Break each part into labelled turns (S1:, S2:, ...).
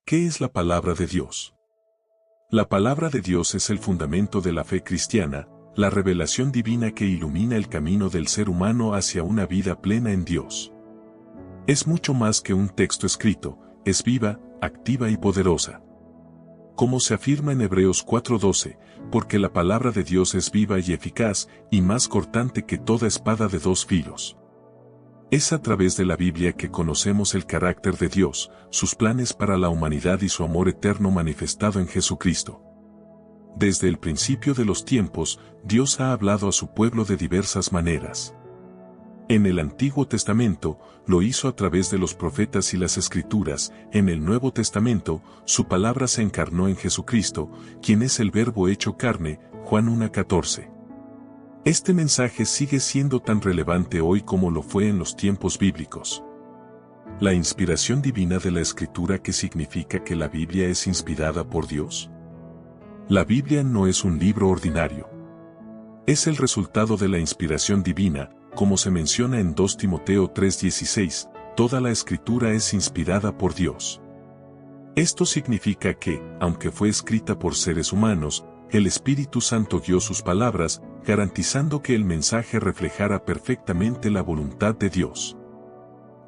S1: ¿Qué es la palabra de Dios? La palabra de Dios es el fundamento de la fe cristiana, la revelación divina que ilumina el camino del ser humano hacia una vida plena en Dios. Es mucho más que un texto escrito, es viva, activa y poderosa. Como se afirma en Hebreos 4:12, porque la palabra de Dios es viva y eficaz, y más cortante que toda espada de dos filos. Es a través de la Biblia que conocemos el carácter de Dios, sus planes para la humanidad y su amor eterno manifestado en Jesucristo. Desde el principio de los tiempos, Dios ha hablado a su pueblo de diversas maneras. En el Antiguo Testamento, lo hizo a través de los profetas y las Escrituras. En el Nuevo Testamento, su palabra se encarnó en Jesucristo, quien es el Verbo hecho carne, Juan 1:14. Este mensaje sigue siendo tan relevante hoy como lo fue en los tiempos bíblicos. La inspiración divina de la Escritura, ¿qué significa que la Biblia es inspirada por Dios? La Biblia no es un libro ordinario. Es el resultado de la inspiración divina, como se menciona en 2 Timoteo 3:16, toda la Escritura es inspirada por Dios. Esto significa que, aunque fue escrita por seres humanos, el Espíritu Santo guió sus palabras, garantizando que el mensaje reflejara perfectamente la voluntad de Dios.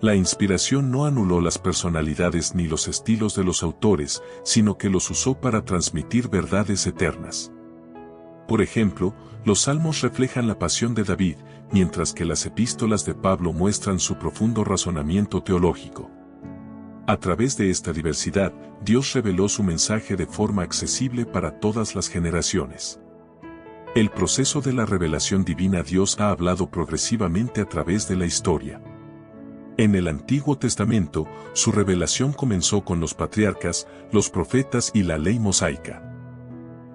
S1: La inspiración no anuló las personalidades ni los estilos de los autores, sino que los usó para transmitir verdades eternas. Por ejemplo, los salmos reflejan la pasión de David, mientras que las epístolas de Pablo muestran su profundo razonamiento teológico. A través de esta diversidad, Dios reveló su mensaje de forma accesible para todas las generaciones. El proceso de la revelación divina. Dios ha hablado progresivamente a través de la historia. En el Antiguo Testamento, su revelación comenzó con los patriarcas, los profetas y la ley mosaica.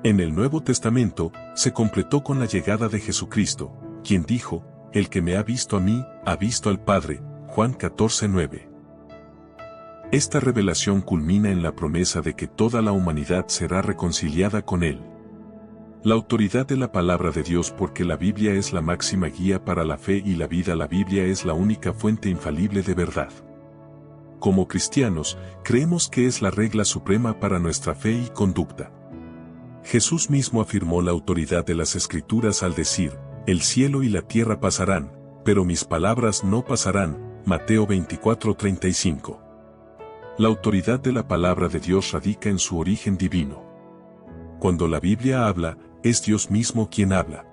S1: En el Nuevo Testamento, se completó con la llegada de Jesucristo, quien dijo, «El que me ha visto a mí, ha visto al Padre», Juan 14:9. Esta revelación culmina en la promesa de que toda la humanidad será reconciliada con Él. La autoridad de la palabra de Dios. Porque la Biblia es la máxima guía para la fe y la vida. La Biblia es la única fuente infalible de verdad. Como cristianos, creemos que es la regla suprema para nuestra fe y conducta. Jesús mismo afirmó la autoridad de las Escrituras al decir, «El cielo y la tierra pasarán, pero mis palabras no pasarán», Mateo 24:35. La autoridad de la palabra de Dios radica en su origen divino. Cuando la Biblia habla, es Dios mismo quien habla.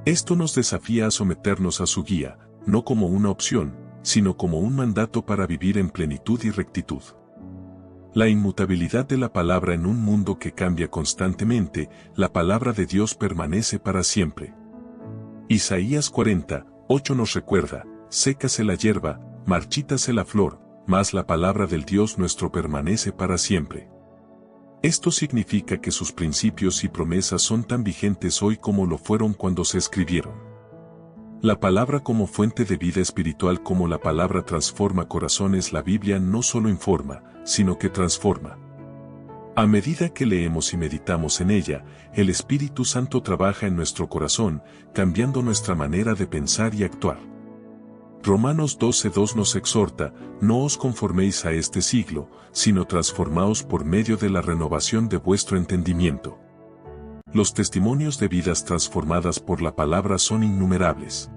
S1: Esto nos desafía a someternos a su guía, no como una opción, sino como un mandato para vivir en plenitud y rectitud. La inmutabilidad de la palabra. En un mundo que cambia constantemente, la palabra de Dios permanece para siempre. Isaías 40:8 nos recuerda, «Sécase la hierba, marchítase la flor, mas la palabra del Dios nuestro permanece para siempre». Esto significa que sus principios y promesas son tan vigentes hoy como lo fueron cuando se escribieron. La palabra como fuente de vida espiritual. Como la palabra transforma corazones. La Biblia no solo informa, sino que transforma. A medida que leemos y meditamos en ella, el Espíritu Santo trabaja en nuestro corazón, cambiando nuestra manera de pensar y actuar. Romanos 12:2 nos exhorta, «No os conforméis a este siglo, sino transformaos por medio de la renovación de vuestro entendimiento». Los testimonios de vidas transformadas por la palabra son innumerables.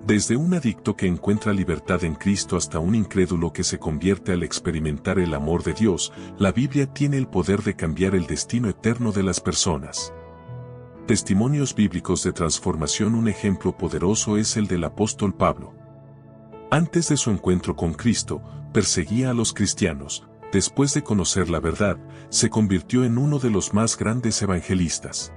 S1: Desde un adicto que encuentra libertad en Cristo hasta un incrédulo que se convierte al experimentar el amor de Dios, la Biblia tiene el poder de cambiar el destino eterno de las personas. Testimonios bíblicos de transformación. Un ejemplo poderoso es el del apóstol Pablo. Antes de su encuentro con Cristo, perseguía a los cristianos. Después de conocer la verdad, se convirtió en uno de los más grandes evangelistas.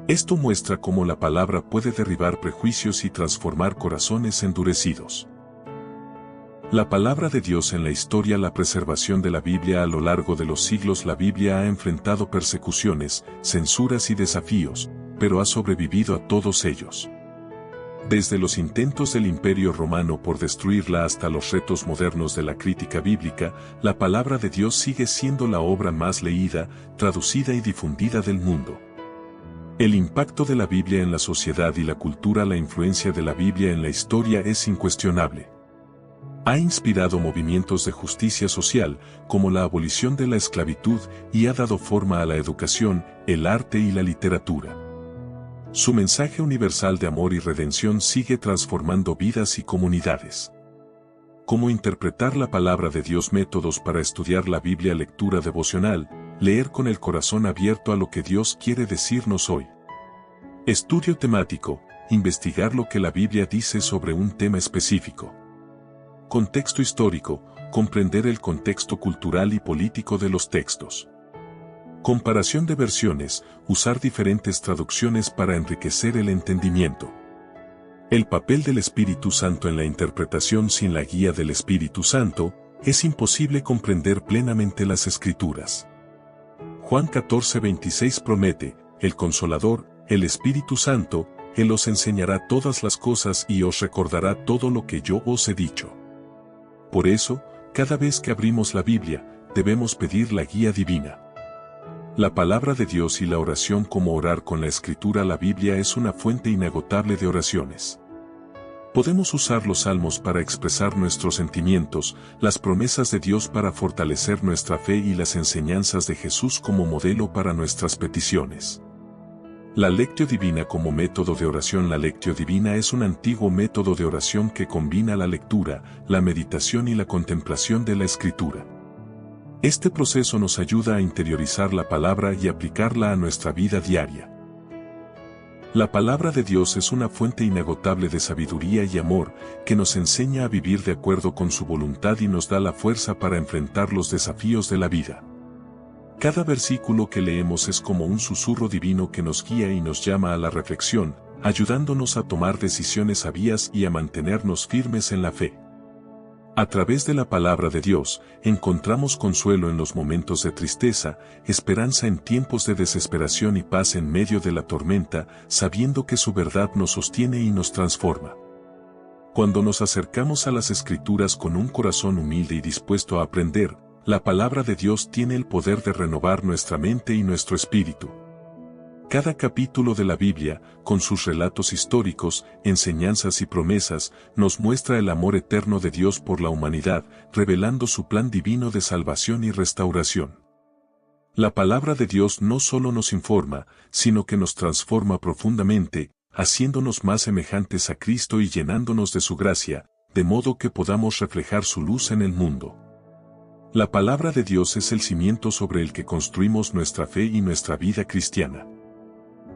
S1: Esto muestra cómo la palabra puede derribar prejuicios y transformar corazones endurecidos. La palabra de Dios en la historia. La preservación de la Biblia. A lo largo de los siglos la Biblia ha enfrentado persecuciones, censuras y desafíos, pero ha sobrevivido a todos ellos. Desde los intentos del Imperio Romano por destruirla hasta los retos modernos de la crítica bíblica, la palabra de Dios sigue siendo la obra más leída, traducida y difundida del mundo. El impacto de la Biblia en la sociedad y la cultura. La influencia de la Biblia en la historia es incuestionable. Ha inspirado movimientos de justicia social, como la abolición de la esclavitud, y ha dado forma a la educación, el arte y la literatura. Su mensaje universal de amor y redención sigue transformando vidas y comunidades. ¿Cómo interpretar la palabra de Dios? Métodos para estudiar la Biblia: lectura devocional, leer con el corazón abierto a lo que Dios quiere decirnos hoy. Estudio temático, investigar lo que la Biblia dice sobre un tema específico. Contexto histórico, comprender el contexto cultural y político de los textos. Comparación de versiones, usar diferentes traducciones para enriquecer el entendimiento. El papel del Espíritu Santo en la interpretación: sin la guía del Espíritu Santo, es imposible comprender plenamente las Escrituras. Juan 14:26 promete: el Consolador, el Espíritu Santo, Él os enseñará todas las cosas y os recordará todo lo que yo os he dicho. Por eso, cada vez que abrimos la Biblia, debemos pedir la guía divina. La palabra de Dios y la oración. ¿Cómo orar con la Escritura? La Biblia es una fuente inagotable de oraciones. Podemos usar los salmos para expresar nuestros sentimientos, las promesas de Dios para fortalecer nuestra fe y las enseñanzas de Jesús como modelo para nuestras peticiones. La Lectio Divina como método de oración. La Lectio Divina es un antiguo método de oración que combina la lectura, la meditación y la contemplación de la Escritura. Este proceso nos ayuda a interiorizar la palabra y aplicarla a nuestra vida diaria. La palabra de Dios es una fuente inagotable de sabiduría y amor, que nos enseña a vivir de acuerdo con su voluntad y nos da la fuerza para enfrentar los desafíos de la vida. Cada versículo que leemos es como un susurro divino que nos guía y nos llama a la reflexión, ayudándonos a tomar decisiones sabias y a mantenernos firmes en la fe. A través de la palabra de Dios, encontramos consuelo en los momentos de tristeza, esperanza en tiempos de desesperación y paz en medio de la tormenta, sabiendo que su verdad nos sostiene y nos transforma. Cuando nos acercamos a las Escrituras con un corazón humilde y dispuesto a aprender, la palabra de Dios tiene el poder de renovar nuestra mente y nuestro espíritu. Cada capítulo de la Biblia, con sus relatos históricos, enseñanzas y promesas, nos muestra el amor eterno de Dios por la humanidad, revelando su plan divino de salvación y restauración. La palabra de Dios no solo nos informa, sino que nos transforma profundamente, haciéndonos más semejantes a Cristo y llenándonos de su gracia, de modo que podamos reflejar su luz en el mundo. La palabra de Dios es el cimiento sobre el que construimos nuestra fe y nuestra vida cristiana.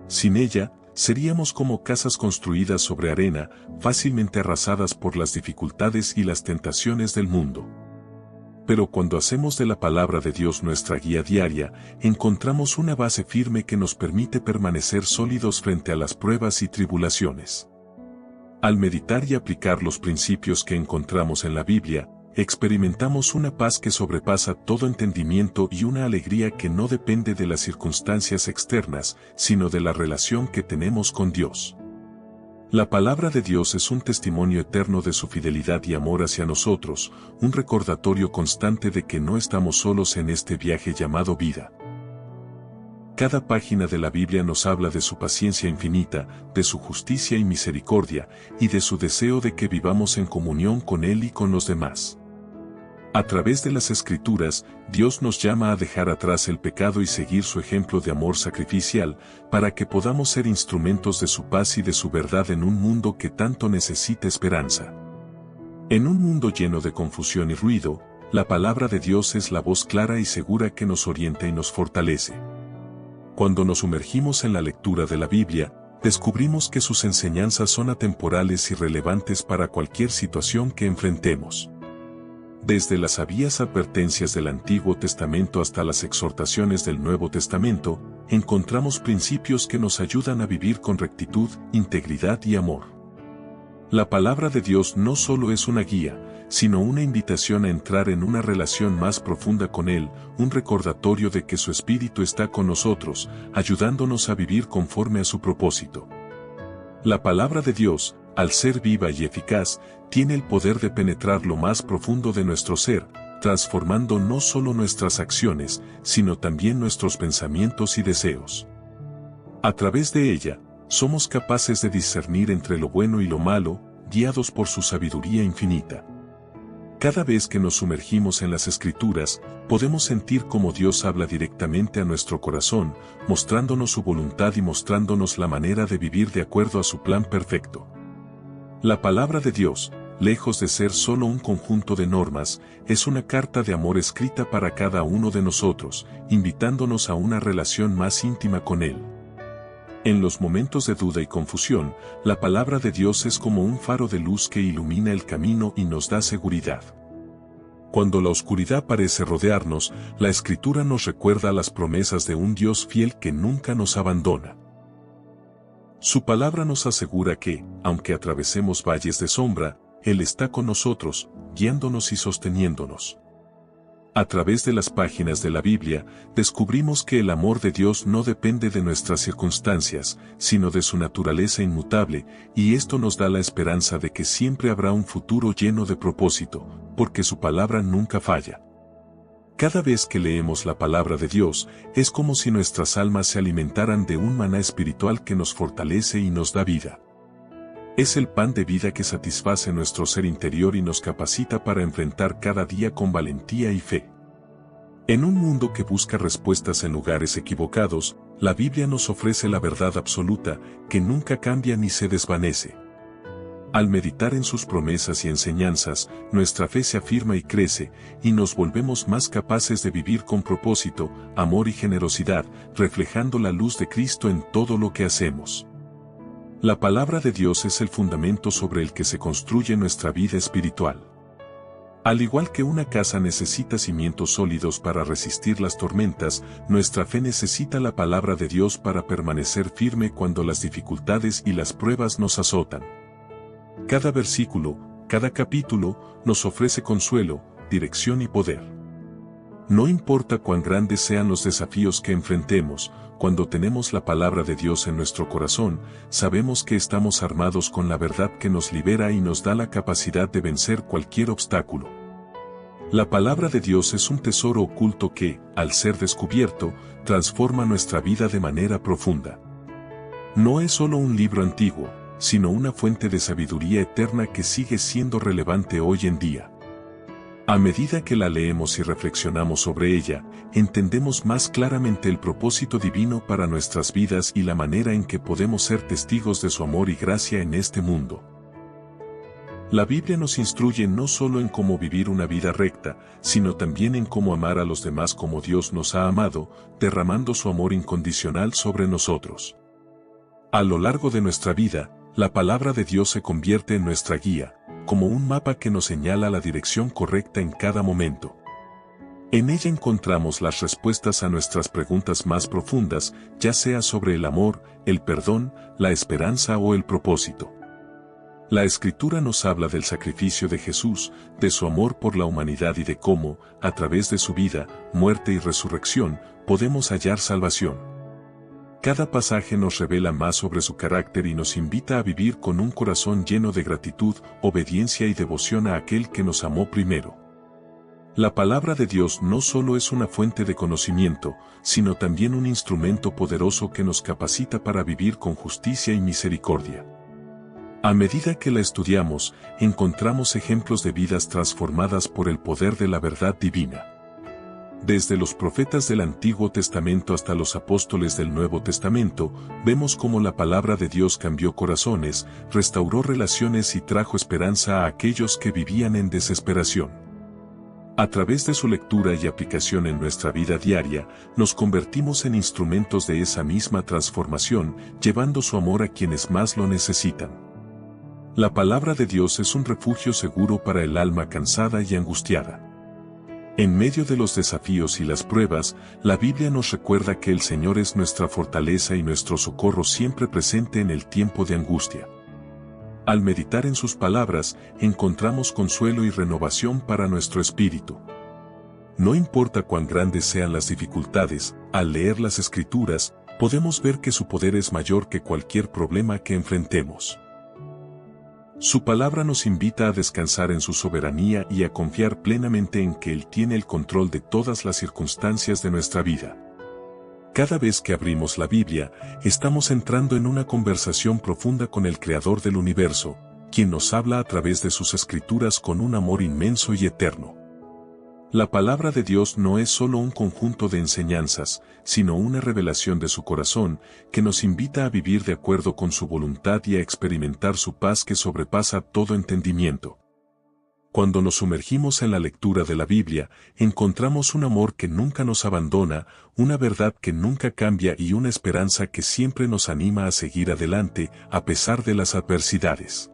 S1: Sin ella, seríamos como casas construidas sobre arena, fácilmente arrasadas por las dificultades y las tentaciones del mundo. Pero cuando hacemos de la palabra de Dios nuestra guía diaria, encontramos una base firme que nos permite permanecer sólidos frente a las pruebas y tribulaciones. Al meditar y aplicar los principios que encontramos en la Biblia, experimentamos una paz que sobrepasa todo entendimiento y una alegría que no depende de las circunstancias externas, sino de la relación que tenemos con Dios. La palabra de Dios es un testimonio eterno de su fidelidad y amor hacia nosotros, un recordatorio constante de que no estamos solos en este viaje llamado vida. Cada página de la Biblia nos habla de su paciencia infinita, de su justicia y misericordia, y de su deseo de que vivamos en comunión con Él y con los demás. A través de las Escrituras, Dios nos llama a dejar atrás el pecado y seguir su ejemplo de amor sacrificial, para que podamos ser instrumentos de su paz y de su verdad en un mundo que tanto necesita esperanza. En un mundo lleno de confusión y ruido, la palabra de Dios es la voz clara y segura que nos orienta y nos fortalece. Cuando nos sumergimos en la lectura de la Biblia, descubrimos que sus enseñanzas son atemporales y relevantes para cualquier situación que enfrentemos. Desde las sabias advertencias del Antiguo Testamento hasta las exhortaciones del Nuevo Testamento, encontramos principios que nos ayudan a vivir con rectitud, integridad y amor. La palabra de Dios no solo es una guía, sino una invitación a entrar en una relación más profunda con Él, un recordatorio de que su Espíritu está con nosotros, ayudándonos a vivir conforme a su propósito. La palabra de Dios, al ser viva y eficaz, tiene el poder de penetrar lo más profundo de nuestro ser, transformando no solo nuestras acciones, sino también nuestros pensamientos y deseos. A través de ella, somos capaces de discernir entre lo bueno y lo malo, guiados por su sabiduría infinita. Cada vez que nos sumergimos en las Escrituras, podemos sentir cómo Dios habla directamente a nuestro corazón, mostrándonos su voluntad y mostrándonos la manera de vivir de acuerdo a su plan perfecto. La palabra de Dios, lejos de ser solo un conjunto de normas, es una carta de amor escrita para cada uno de nosotros, invitándonos a una relación más íntima con Él. En los momentos de duda y confusión, la palabra de Dios es como un faro de luz que ilumina el camino y nos da seguridad. Cuando la oscuridad parece rodearnos, la Escritura nos recuerda las promesas de un Dios fiel que nunca nos abandona. Su palabra nos asegura que, aunque atravesemos valles de sombra, Él está con nosotros, guiándonos y sosteniéndonos. A través de las páginas de la Biblia, descubrimos que el amor de Dios no depende de nuestras circunstancias, sino de su naturaleza inmutable, y esto nos da la esperanza de que siempre habrá un futuro lleno de propósito, porque su palabra nunca falla. Cada vez que leemos la palabra de Dios, es como si nuestras almas se alimentaran de un maná espiritual que nos fortalece y nos da vida. Es el pan de vida que satisface nuestro ser interior y nos capacita para enfrentar cada día con valentía y fe. En un mundo que busca respuestas en lugares equivocados, la Biblia nos ofrece la verdad absoluta, que nunca cambia ni se desvanece. Al meditar en sus promesas y enseñanzas, nuestra fe se afirma y crece, y nos volvemos más capaces de vivir con propósito, amor y generosidad, reflejando la luz de Cristo en todo lo que hacemos. La palabra de Dios es el fundamento sobre el que se construye nuestra vida espiritual. Al igual que una casa necesita cimientos sólidos para resistir las tormentas, nuestra fe necesita la palabra de Dios para permanecer firme cuando las dificultades y las pruebas nos azotan. Cada versículo, cada capítulo, nos ofrece consuelo, dirección y poder. No importa cuán grandes sean los desafíos que enfrentemos, cuando tenemos la palabra de Dios en nuestro corazón, sabemos que estamos armados con la verdad que nos libera y nos da la capacidad de vencer cualquier obstáculo. La palabra de Dios es un tesoro oculto que, al ser descubierto, transforma nuestra vida de manera profunda. No es solo un libro antiguo, sino una fuente de sabiduría eterna que sigue siendo relevante hoy en día. A medida que la leemos y reflexionamos sobre ella, entendemos más claramente el propósito divino para nuestras vidas y la manera en que podemos ser testigos de su amor y gracia en este mundo. La Biblia nos instruye no solo en cómo vivir una vida recta, sino también en cómo amar a los demás como Dios nos ha amado, derramando su amor incondicional sobre nosotros. A lo largo de nuestra vida, la palabra de Dios se convierte en nuestra guía, como un mapa que nos señala la dirección correcta en cada momento. En ella encontramos las respuestas a nuestras preguntas más profundas, ya sea sobre el amor, el perdón, la esperanza o el propósito. La Escritura nos habla del sacrificio de Jesús, de su amor por la humanidad y de cómo, a través de su vida, muerte y resurrección, podemos hallar salvación. Cada pasaje nos revela más sobre su carácter y nos invita a vivir con un corazón lleno de gratitud, obediencia y devoción a aquel que nos amó primero. La palabra de Dios no solo es una fuente de conocimiento, sino también un instrumento poderoso que nos capacita para vivir con justicia y misericordia. A medida que la estudiamos, encontramos ejemplos de vidas transformadas por el poder de la verdad divina. Desde los profetas del Antiguo Testamento hasta los apóstoles del Nuevo Testamento, vemos cómo la palabra de Dios cambió corazones, restauró relaciones y trajo esperanza a aquellos que vivían en desesperación. A través de su lectura y aplicación en nuestra vida diaria, nos convertimos en instrumentos de esa misma transformación, llevando su amor a quienes más lo necesitan. La palabra de Dios es un refugio seguro para el alma cansada y angustiada. En medio de los desafíos y las pruebas, la Biblia nos recuerda que el Señor es nuestra fortaleza y nuestro socorro siempre presente en el tiempo de angustia. Al meditar en sus palabras, encontramos consuelo y renovación para nuestro espíritu. No importa cuán grandes sean las dificultades, al leer las Escrituras, podemos ver que su poder es mayor que cualquier problema que enfrentemos. Su palabra nos invita a descansar en su soberanía y a confiar plenamente en que Él tiene el control de todas las circunstancias de nuestra vida. Cada vez que abrimos la Biblia, estamos entrando en una conversación profunda con el Creador del universo, quien nos habla a través de sus escrituras con un amor inmenso y eterno. La palabra de Dios no es solo un conjunto de enseñanzas, sino una revelación de su corazón, que nos invita a vivir de acuerdo con su voluntad y a experimentar su paz que sobrepasa todo entendimiento. Cuando nos sumergimos en la lectura de la Biblia, encontramos un amor que nunca nos abandona, una verdad que nunca cambia y una esperanza que siempre nos anima a seguir adelante a pesar de las adversidades.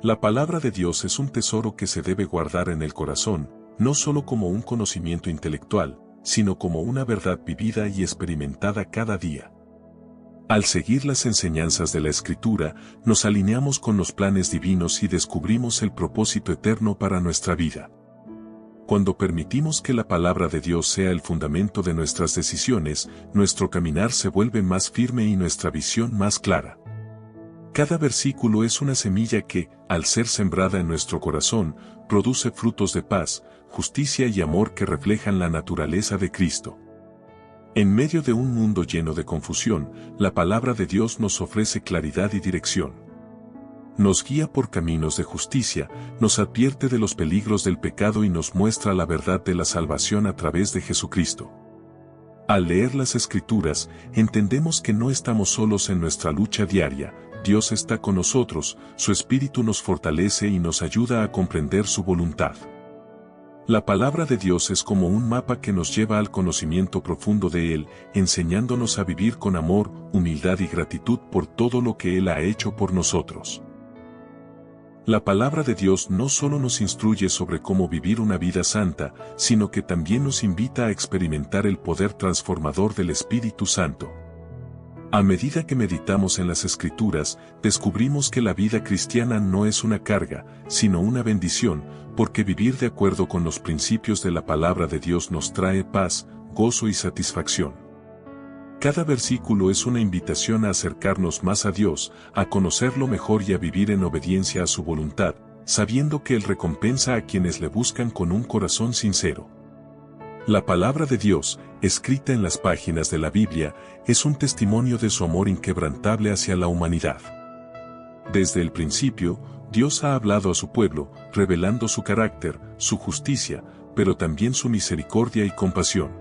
S1: La palabra de Dios es un tesoro que se debe guardar en el corazón, no solo como un conocimiento intelectual, sino como una verdad vivida y experimentada cada día. Al seguir las enseñanzas de la Escritura, nos alineamos con los planes divinos y descubrimos el propósito eterno para nuestra vida. Cuando permitimos que la palabra de Dios sea el fundamento de nuestras decisiones, nuestro caminar se vuelve más firme y nuestra visión más clara. Cada versículo es una semilla que, al ser sembrada en nuestro corazón, produce frutos de paz, justicia y amor que reflejan la naturaleza de Cristo. En medio de un mundo lleno de confusión, la palabra de Dios nos ofrece claridad y dirección. Nos guía por caminos de justicia, nos advierte de los peligros del pecado y nos muestra la verdad de la salvación a través de Jesucristo. Al leer las Escrituras, entendemos que no estamos solos en nuestra lucha diaria. Dios está con nosotros, su Espíritu nos fortalece y nos ayuda a comprender su voluntad. La palabra de Dios es como un mapa que nos lleva al conocimiento profundo de Él, enseñándonos a vivir con amor, humildad y gratitud por todo lo que Él ha hecho por nosotros. La palabra de Dios no solo nos instruye sobre cómo vivir una vida santa, sino que también nos invita a experimentar el poder transformador del Espíritu Santo. A medida que meditamos en las Escrituras, descubrimos que la vida cristiana no es una carga, sino una bendición, porque vivir de acuerdo con los principios de la palabra de Dios nos trae paz, gozo y satisfacción. Cada versículo es una invitación a acercarnos más a Dios, a conocerlo mejor y a vivir en obediencia a su voluntad, sabiendo que Él recompensa a quienes le buscan con un corazón sincero. La palabra de Dios, escrita en las páginas de la Biblia, es un testimonio de su amor inquebrantable hacia la humanidad. Desde el principio, Dios ha hablado a su pueblo, revelando su carácter, su justicia, pero también su misericordia y compasión.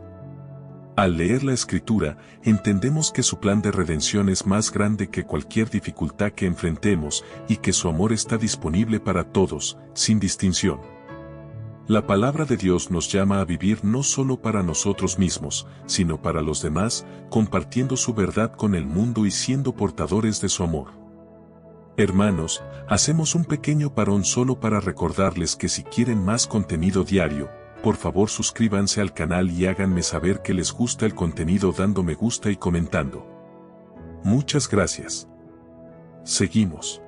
S1: Al leer la Escritura, entendemos que su plan de redención es más grande que cualquier dificultad que enfrentemos y que su amor está disponible para todos, sin distinción. La palabra de Dios nos llama a vivir no solo para nosotros mismos, sino para los demás, compartiendo su verdad con el mundo y siendo portadores de su amor. Hermanos, hacemos un pequeño parón solo para recordarles que si quieren más contenido diario, por favor suscríbanse al canal y háganme saber que les gusta el contenido dando me gusta y comentando. Muchas gracias. Seguimos.